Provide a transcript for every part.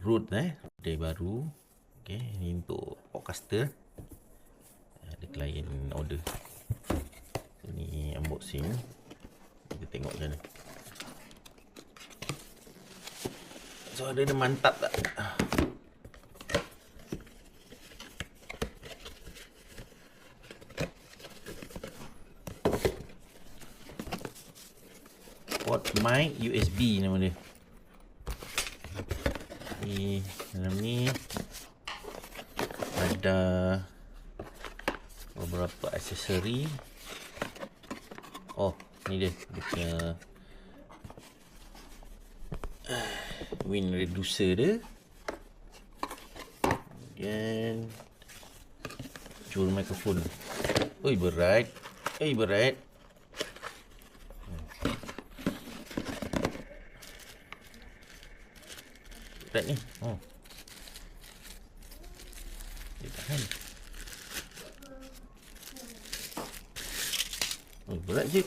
Rode baru. Okay, ni untuk podcaster. Ada klien order. Ini unboxing. Kita tengok macam mana. Suara dia mantap tak? Port mic USB nama dia. Ni dalam ni ada beberapa aksesori. Oh, ni dia punya wind reducer dia. Kemudian jul mikrofon. Oi, berat. Berat. Berat ni. Dia tahan. Berat je.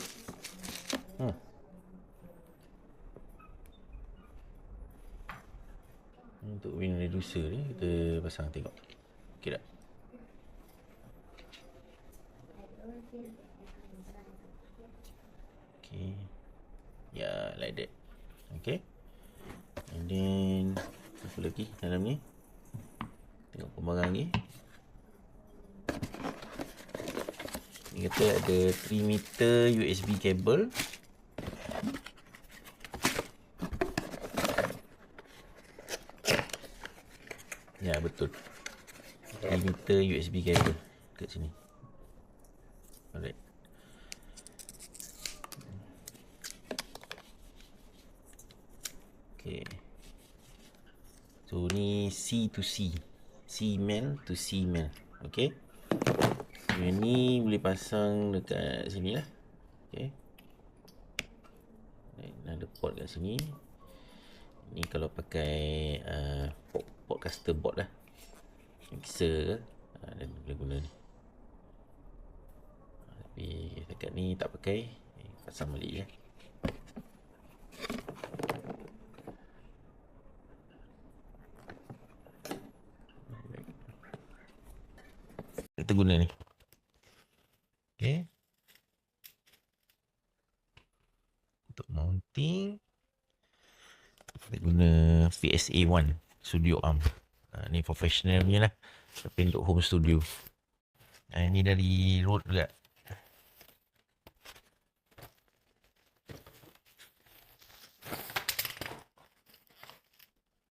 Untuk wind reducer ni kita pasang tengok. Okey tak? Okay. Yeah, like that. Okay. And then apa lagi dalam ni? Tengok pembarang ni. Ni kata ada 3 meter USB cable. Ya, betul. 3 meter USB cable kat sini. Alright. Okay. So ni C to C. C male to C male. Okay. Yang ni boleh pasang dekat sini lah. Okay. Ada port kat sini. Ni kalau pakai podcaster board lah, mixer dan boleh guna ni. Tapi dekat ni tak pakai, pasang balik je. Kita guna ni. Okay. Untuk mounting kita guna VSA1 Studio Arm. Ni professional punya lah, tapi untuk home studio. Ni dari Rode juga.